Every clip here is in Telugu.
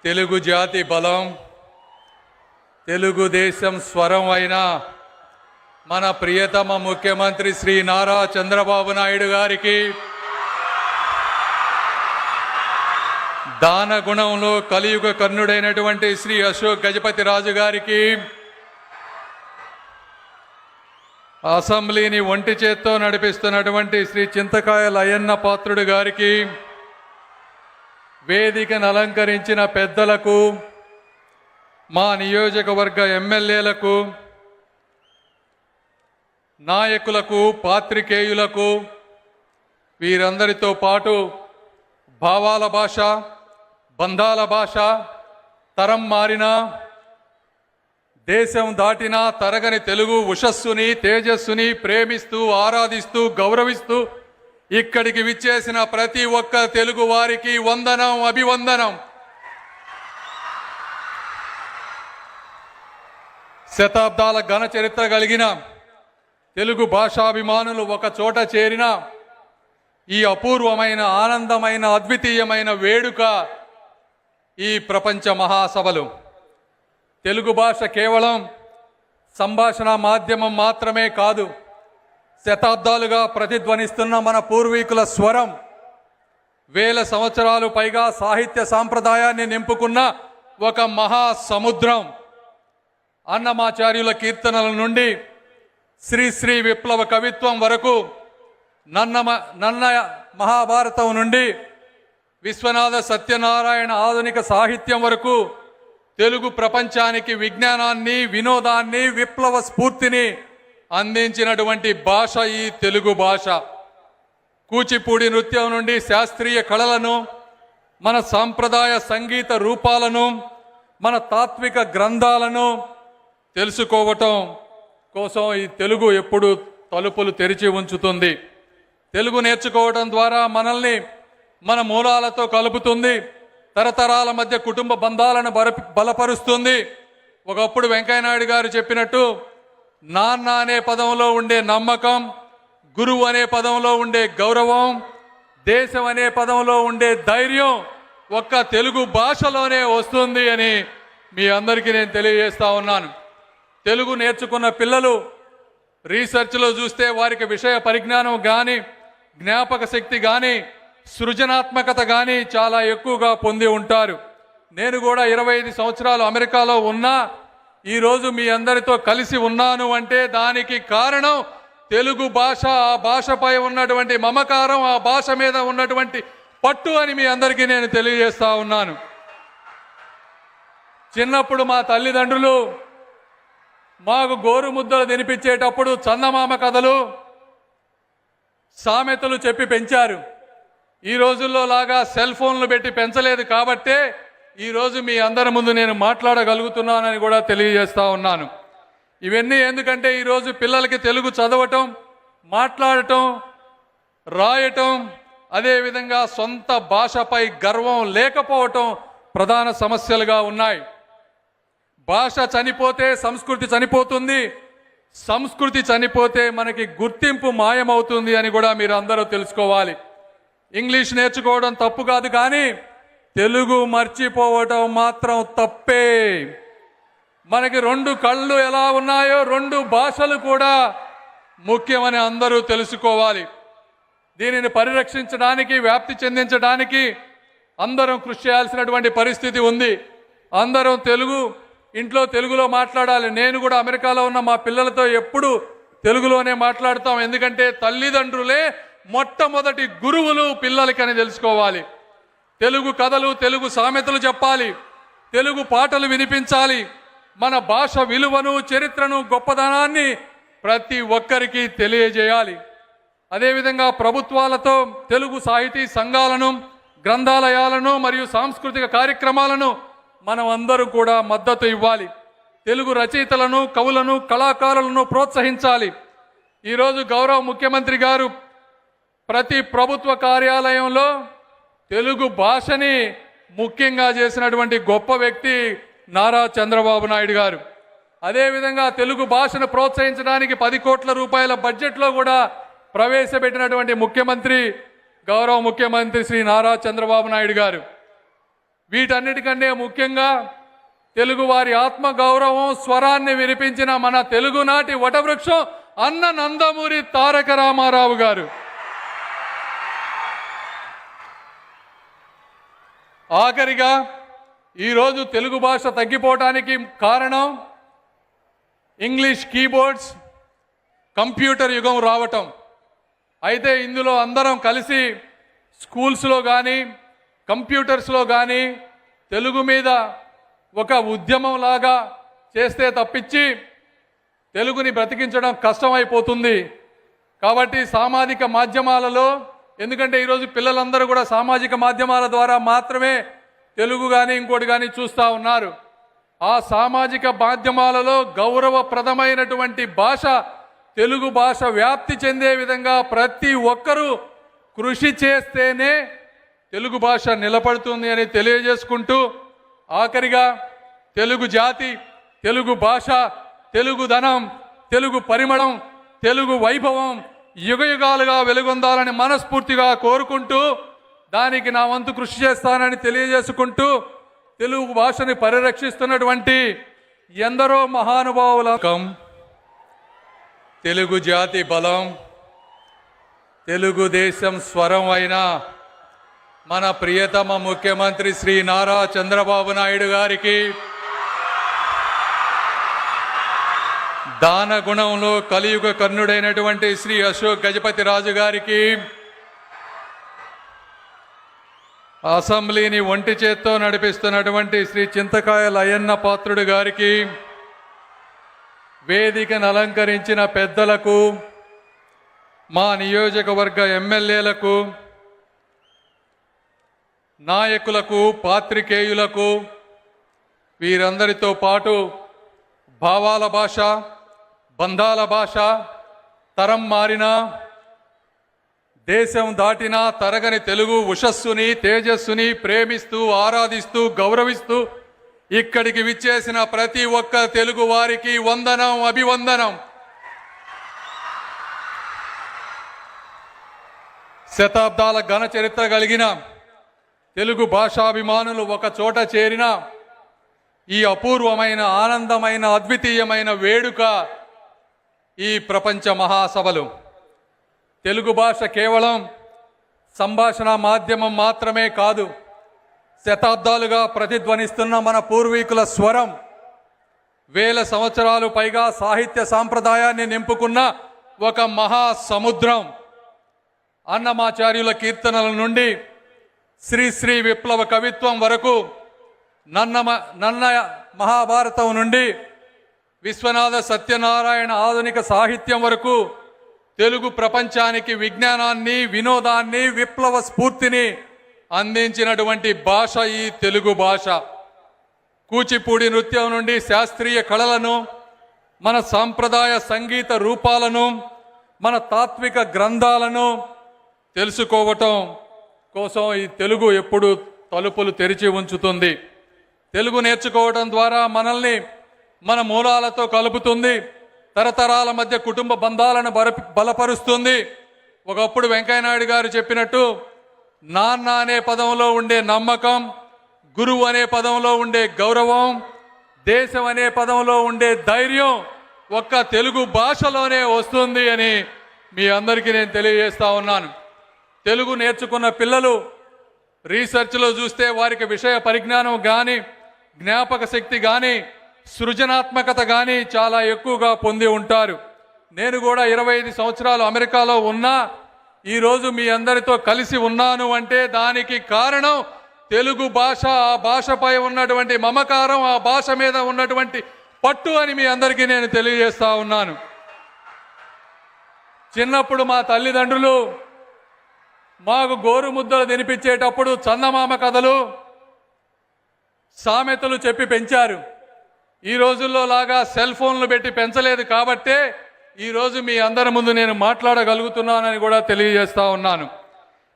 తెలుగు జాతి బలం, తెలుగుదేశం స్వరం అయిన మన ప్రియతమ ముఖ్యమంత్రి శ్రీ నారా చంద్రబాబు నాయుడు గారికి, దాన గుణంలో కలియుగ కర్ణుడైనటువంటి శ్రీ అశోక్ గజపతి రాజు గారికి, అసెంబ్లీని ఒంటి చేత్తో నడిపిస్తున్నటువంటి శ్రీ చింతకాయల అయ్యన్న పాత్రుడు గారికి, వేదికను అలంకరించిన పెద్దలకు, మా నియోజకవర్గ ఎమ్మెల్యేలకు, నాయకులకు, పాత్రికేయులకు, వీరందరితో పాటు భావాల భాష, బంధాల భాష, తరం మారినా దేశం దాటినా తరగని తెలుగు ఉషస్సుని, తేజస్సుని ప్రేమిస్తూ, ఆరాధిస్తూ, గౌరవిస్తూ ఇక్కడికి విచ్చేసిన ప్రతి ఒక్క తెలుగు వారికి వందనం, అభివందనం. శతాబ్దాల ఘన చరిత్ర కలిగిన తెలుగు భాషాభిమానులు ఒక చోట చేరిన ఈ అపూర్వమైన, ఆనందమైన, అద్వితీయమైన వేడుక ఈ ప్రపంచ మహాసభలు. తెలుగు భాష కేవలం సంభాషణ మాధ్యమం మాత్రమే కాదు, శతాబ్దాలుగా ప్రతిధ్వనిస్తున్న మన పూర్వీకుల స్వరం, వేల సంవత్సరాలు పైగా సాహిత్య సాంప్రదాయాన్ని నింపుకున్న ఒక మహాసముద్రం. అన్నమాచార్యుల కీర్తనల నుండి శ్రీ విప్లవ కవిత్వం వరకు, నన్న మహాభారతం నుండి విశ్వనాథ సత్యనారాయణ ఆధునిక సాహిత్యం వరకు తెలుగు ప్రపంచానికి విజ్ఞానాన్ని, వినోదాన్ని, విప్లవ స్ఫూర్తిని అందించినటువంటి భాష ఈ తెలుగు భాష. కూచిపూడి నృత్యం నుండి శాస్త్రీయ కళలను, మన సాంప్రదాయ సంగీత రూపాలను, మన తాత్విక గ్రంథాలను తెలుసుకోవటం కోసం ఈ తెలుగు ఎప్పుడు తలుపులు తెరిచి ఉంచుతుంది. తెలుగు నేర్చుకోవడం ద్వారా మనల్ని మన మూలాలతో కలుపుతుంది, తరతరాల మధ్య కుటుంబ బంధాలను బలపరుస్తుంది. ఒకప్పుడు వెంకయ్యనాయుడు గారు చెప్పినట్టు, నాన్న అనే పదంలో ఉండే నమ్మకం, గురువు అనే పదంలో ఉండే గౌరవం, దేశం అనే పదంలో ఉండే ధైర్యం ఒక్క తెలుగు భాషలోనే వస్తుంది అని మీ అందరికీ నేను తెలియజేస్తా ఉన్నాను. తెలుగు నేర్చుకున్న పిల్లలు రీసెర్చ్లో చూస్తే వారికి విషయ పరిజ్ఞానం కానీ, జ్ఞాపక శక్తి కానీ, సృజనాత్మకత కానీ చాలా ఎక్కువగా పొంది ఉంటారు. నేను కూడా 25 సంవత్సరాలు అమెరికాలో ఉన్నా ఈరోజు మీ అందరితో కలిసి ఉన్నాను అంటే దానికి కారణం తెలుగు భాష, ఆ భాషపై ఉన్నటువంటి మమకారం, ఆ భాష మీద ఉన్నటువంటి పట్టు అని మీ అందరికీ నేను తెలియజేస్తా ఉన్నాను. చిన్నప్పుడు మా తల్లిదండ్రులు మాకు గోరు ముద్దలు తినిపించేటప్పుడు చందమామ కథలు, సామెతలు చెప్పి పెంచారు. ఈ రోజుల్లో లాగా సెల్ ఫోన్లు పెట్టి పెంచలేదు కాబట్టే ఈరోజు మీ అందరి ముందు నేను మాట్లాడగలుగుతున్నానని కూడా తెలియజేస్తా ఉన్నాను. ఇవన్నీ ఎందుకంటే ఈరోజు పిల్లలకి తెలుగు చదవటం, మాట్లాడటం, రాయటం, అదేవిధంగా సొంత భాషపై గర్వం లేకపోవటం ప్రధాన సమస్యలుగా ఉన్నాయి. భాష చనిపోతే సంస్కృతి చనిపోతుంది, సంస్కృతి చనిపోతే మనకి గుర్తింపు మాయమవుతుంది అని కూడా మీరు అందరూ తెలుసుకోవాలి. ఇంగ్లీష్ నేర్చుకోవడం తప్పు కాదు, కానీ తెలుగు మర్చిపోవటం మాత్రం తప్పే. మనకి 2 కళ్ళు ఎలా ఉన్నాయో 2 భాషలు కూడా ముఖ్యమని అందరూ తెలుసుకోవాలి. దీనిని పరిరక్షించడానికి, వ్యాప్తి చెందించడానికి అందరం కృషి చేయాల్సినటువంటి పరిస్థితి ఉంది. అందరం ఇంట్లో తెలుగులో మాట్లాడాలి. నేను కూడా అమెరికాలో ఉన్న మా పిల్లలతో ఎప్పుడు తెలుగులోనే మాట్లాడతాం. ఎందుకంటే తల్లిదండ్రులే మొట్టమొదటి గురువులు పిల్లలకని తెలుసుకోవాలి. తెలుగు కథలు, తెలుగు సామెతలు చెప్పాలి, తెలుగు పాటలు వినిపించాలి. మన భాష విలువను, చరిత్రను, గొప్పదనాన్ని ప్రతి ఒక్కరికి తెలియజేయాలి. అదేవిధంగా ప్రభుత్వాలతో తెలుగు సాహితీ సంఘాలను, గ్రంథాలయాలను మరియు సాంస్కృతిక కార్యక్రమాలను మనం అందరూ కూడా మద్దతు ఇవ్వాలి. తెలుగు రచయితలను, కవులను, కళాకారులను ప్రోత్సహించాలి. ఈరోజు గౌరవ ముఖ్యమంత్రి గారు ప్రతి ప్రభుత్వ కార్యాలయంలో తెలుగు భాషని ముఖ్యంగా చేసినటువంటి గొప్ప వ్యక్తి నారా చంద్రబాబు నాయుడు గారు. అదేవిధంగా తెలుగు భాషను ప్రోత్సహించడానికి 10 కోట్ల రూపాయల బడ్జెట్లో కూడా ప్రవేశపెట్టినటువంటి ముఖ్యమంత్రి గౌరవ ముఖ్యమంత్రి శ్రీ నారా చంద్రబాబు నాయుడు గారు. వీటన్నిటికంటే ముఖ్యంగా తెలుగువారి ఆత్మ గౌరవం స్వరాన్ని వినిపించిన మన తెలుగునాటి వటవృక్షం అన్న నందమూరి తారక రామారావు గారు. ఆఖరిగా ఈరోజు తెలుగు భాష తగ్గిపోవడానికి కారణం ఇంగ్లీష్ కీబోర్డ్స్, కంప్యూటర్ యుగం రావటం. అయితే ఇందులో అందరం కలిసి స్కూల్స్లో కానీ కంప్యూటర్స్లో కానీ తెలుగు మీద ఒక ఉద్యమంలాగా చేస్తే తప్పించి తెలుగుని బ్రతికించడం కష్టమైపోతుంది. కాబట్టి సామాజిక మాధ్యమాలలో, ఎందుకంటే ఈరోజు పిల్లలందరూ కూడా సామాజిక మాధ్యమాల ద్వారా మాత్రమే తెలుగు కానీ ఇంకోటి కానీ చూస్తూ ఉన్నారు. ఆ సామాజిక మాధ్యమాలలో గౌరవప్రదమైనటువంటి భాష తెలుగు భాష వ్యాప్తి చెందే విధంగా ప్రతి ఒక్కరూ కృషి చేస్తేనే తెలుగు భాష నిలబడుతుంది అని తెలియజేసుకుంటూ, ఆఖరిగా తెలుగు జాతి, తెలుగు భాష, తెలుగుదనం, తెలుగు పరిమళం, తెలుగు వైభవం యుగయుగాలుగా వెలుగొందాలని మనస్ఫూర్తిగా కోరుకుంటూ, దానికి నా వంతు కృషి చేస్తానని తెలియజేసుకుంటూ, తెలుగు భాషని పరిరక్షిస్తున్నటువంటి ఎందరో మహానుభావుల తెలుగు జాతి బలం, తెలుగుదేశం స్వరం అయిన మన ప్రియతమ ముఖ్యమంత్రి శ్రీ నారా చంద్రబాబు నాయుడు గారికి, దాన గుణంలో కలియుగ కర్ణుడైనటువంటి శ్రీ అశోక్ గజపతి రాజు గారికి, అసెంబ్లీని ఒంటి చేత్తో నడిపిస్తున్నటువంటి శ్రీ చింతకాయల అయ్యన్న పాత్రుడు గారికి, వేదికను అలంకరించిన పెద్దలకు, మా నియోజకవర్గ ఎమ్మెల్యేలకు, నాయకులకు, పాత్రికేయులకు, వీరందరితో పాటు భావాల భాష, బంధాల భాష, తరం మారినా దేశం దాటినా తరగని తెలుగు ఉషస్సుని, తేజస్సుని ప్రేమిస్తూ, ఆరాధిస్తూ, గౌరవిస్తూ ఇక్కడికి విచ్చేసిన ప్రతి ఒక్క తెలుగు వారికి వందనం, అభివందనం. శతాబ్దాల ఘన చరిత్ర కలిగిన తెలుగు భాషాభిమానులు ఒక చోట చేరిన ఈ అపూర్వమైన, ఆనందమైన, అద్వితీయమైన వేడుక ఈ ప్రపంచ మహాసభలు. తెలుగు భాష కేవలం సంభాషణ మాధ్యమం మాత్రమే కాదు, శతాబ్దాలుగా ప్రతిధ్వనిస్తున్న మన పూర్వీకుల స్వరం, వేల సంవత్సరాలు పైగా సాహిత్య సాంప్రదాయాన్ని నింపుకున్న ఒక మహాసముద్రం. అన్నమాచార్యుల కీర్తనల నుండి శ్రీ విప్లవ కవిత్వం వరకు, నన్న మహాభారతం నుండి విశ్వనాథ సత్యనారాయణ ఆధునిక సాహిత్యం వరకు తెలుగు ప్రపంచానికి విజ్ఞానాన్ని, వినోదాన్ని, విప్లవ స్ఫూర్తిని అందించినటువంటి భాష ఈ తెలుగు భాష. కూచిపూడి నృత్యం నుండి శాస్త్రీయ కళలను, మన సాంప్రదాయ సంగీత రూపాలను, మన తాత్విక గ్రంథాలను తెలుసుకోవటం కోసం ఈ తెలుగు ఎప్పుడు తలుపులు తెరిచి ఉంచుతుంది. తెలుగు నేర్చుకోవడం ద్వారా మనల్ని మన మూలాలతో కలుపుతుంది, తరతరాల మధ్య కుటుంబ బంధాలను బలపరుస్తుంది. ఒకప్పుడు వెంకయ్యనాయుడు గారు చెప్పినట్టు, నాన్న అనే పదంలో ఉండే నమ్మకం, గురువు అనే పదంలో ఉండే గౌరవం, దేశం అనే పదంలో ఉండే ధైర్యం ఒక్క తెలుగు భాషలోనే వస్తుంది అని మీ అందరికీ నేను తెలియజేస్తా ఉన్నాను. తెలుగు నేర్చుకున్న పిల్లలు రీసెర్చ్లో చూస్తే వారికి విషయ పరిజ్ఞానం కానీ, జ్ఞాపక శక్తి కానీ, సృజనాత్మకత కానీ చాలా ఎక్కువగా పొంది ఉంటారు. నేను కూడా 25 సంవత్సరాలు అమెరికాలో ఉన్నా ఈరోజు మీ అందరితో కలిసి ఉన్నాను అంటే దానికి కారణం తెలుగు భాష, ఆ భాషపై ఉన్నటువంటి మమకారం, ఆ భాష మీద ఉన్నటువంటి పట్టు అని మీ అందరికీ నేను తెలియజేస్తా ఉన్నాను. చిన్నప్పుడు మా తల్లిదండ్రులు మాకు గోరు ముద్దలు తినిపించేటప్పుడు చందమామ కథలు, సామెతలు చెప్పి పెంచారు. ఈ రోజుల్లో లాగా సెల్ ఫోన్లు పెట్టి పెంచలేదు కాబట్టే ఈరోజు మీ అందరి ముందు నేను మాట్లాడగలుగుతున్నానని కూడా తెలియజేస్తా ఉన్నాను.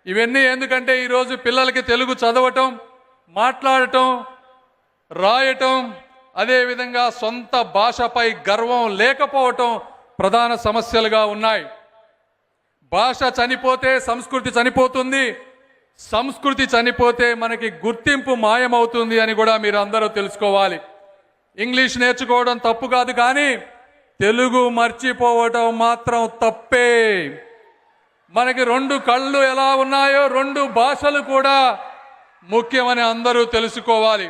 ఇవన్నీ ఎందుకంటే ఈరోజు పిల్లలకి తెలుగు చదవటం, మాట్లాడటం, రాయటం, అదేవిధంగా సొంత భాషపై గర్వం లేకపోవటం ప్రధాన సమస్యలుగా ఉన్నాయి. భాష చనిపోతే సంస్కృతి చనిపోతుంది, సంస్కృతి చనిపోతే మనకి గుర్తింపు మాయమవుతుంది అని కూడా మీరు అందరూ తెలుసుకోవాలి. ఇంగ్లీష్ నేర్చుకోవడం తప్పు కాదు, కానీ తెలుగు మర్చిపోవడం మాత్రం తప్పే. మనకి రెండు కళ్ళు ఎలా ఉన్నాయో రెండు భాషలు కూడా ముఖ్యమని అందరూ తెలుసుకోవాలి.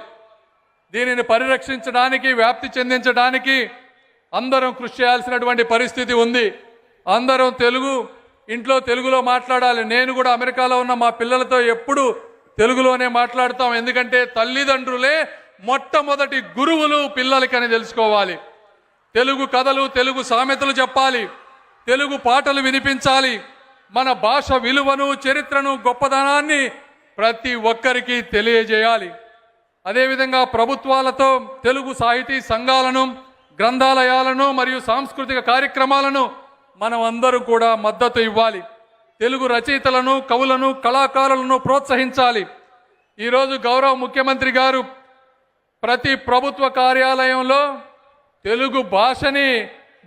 దీనిని పరిరక్షించడానికి, వ్యాప్తి చెందించడానికి అందరం కృషి చేయాల్సినటువంటి పరిస్థితి ఉంది. అందరం ఇంట్లో తెలుగులో మాట్లాడాలి. నేను కూడా అమెరికాలో ఉన్న మా పిల్లలతో ఎప్పుడు తెలుగులోనే మాట్లాడతాం. ఎందుకంటే తల్లిదండ్రులే మొట్టమొదటి గురువులు పిల్లలకని తెలుసుకోవాలి. తెలుగు కథలు, తెలుగు సామెతలు చెప్పాలి, తెలుగు పాటలు వినిపించాలి. మన భాష విలువను, చరిత్రను, గొప్పదనాన్ని ప్రతి ఒక్కరికి తెలియజేయాలి. అదేవిధంగా ప్రభుత్వాలతో తెలుగు సాహితీ సంఘాలను, గ్రంథాలయాలను మరియు సాంస్కృతిక కార్యక్రమాలను మనం అందరూ కూడా మద్దతు ఇవ్వాలి. తెలుగు రచయితలను, కవులను, కళాకారులను ప్రోత్సహించాలి. ఈరోజు గౌరవ ముఖ్యమంత్రి గారు ప్రతి ప్రభుత్వ కార్యాలయంలో తెలుగు భాషని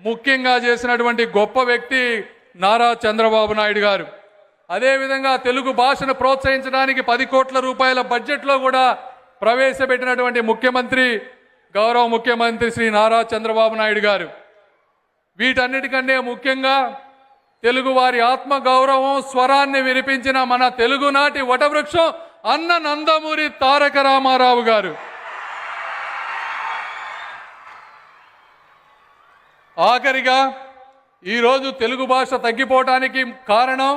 ముఖ్యంగా చేసినటువంటి గొప్ప వ్యక్తి నారా చంద్రబాబు నాయుడు గారు. అదేవిధంగా తెలుగు భాషను ప్రోత్సహించడానికి 10 కోట్ల రూపాయల బడ్జెట్లో కూడా ప్రవేశపెట్టినటువంటి గౌరవ ముఖ్యమంత్రి శ్రీ నారా చంద్రబాబు నాయుడు గారు. వీటన్నిటికంటే ముఖ్యంగా తెలుగు వారి ఆత్మ గౌరవం, స్వరాన్ని వినిపించిన మన తెలుగునాటి వటవృక్షం అన్న నందమూరి తారక రామారావు గారు. ఆఖరిగా ఈరోజు తెలుగు భాష తగ్గిపోవడానికి కారణం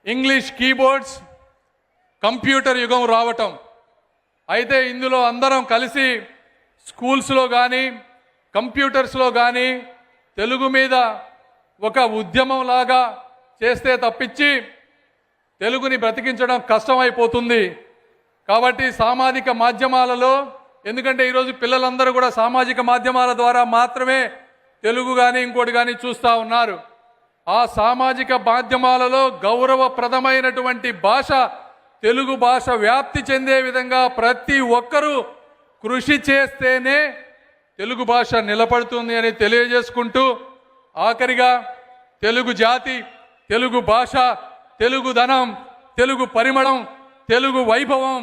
ఇంగ్లీష్ కీబోర్డ్స్, కంప్యూటర్ యుగం రావటం. అయితే ఇందులో అందరం కలిసి స్కూల్స్లో కానీ కంప్యూటర్స్లో కానీ తెలుగు మీద ఒక ఉద్యమంలాగా చేస్తే తప్పించి తెలుగుని బ్రతికించడం కష్టమైపోతుంది. కాబట్టి సామాజిక మాధ్యమాలలో, ఎందుకంటే ఈరోజు పిల్లలందరూ కూడా సామాజిక మాధ్యమాల ద్వారా మాత్రమే తెలుగు కానీ ఇంకోటి కానీ చూస్తూ ఉన్నారు. ఆ సామాజిక మాధ్యమాలలో గౌరవప్రదమైనటువంటి భాష, తెలుగు భాష వ్యాప్తి చెందే విధంగా ప్రతి ఒక్కరూ కృషి చేస్తేనే తెలుగు భాష నిలబడుతుంది అని తెలియజేసుకుంటూ, ఆఖరిగా తెలుగు జాతి, తెలుగు భాష, తెలుగుదనం, తెలుగు పరిమళం, తెలుగు వైభవం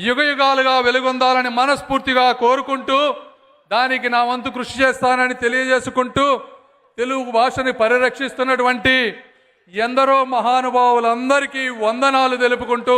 యుగయుగాలుగా వెలుగొందాలని మనస్ఫూర్తిగా కోరుకుంటూ, దానికి నా వంతు కృషి చేస్తానని తెలియజేసుకుంటూ, తెలుగు భాషని పరిరక్షిస్తున్నటువంటి ఎందరో మహానుభావులందరికీ వందనాలు తెలుపుకుంటూ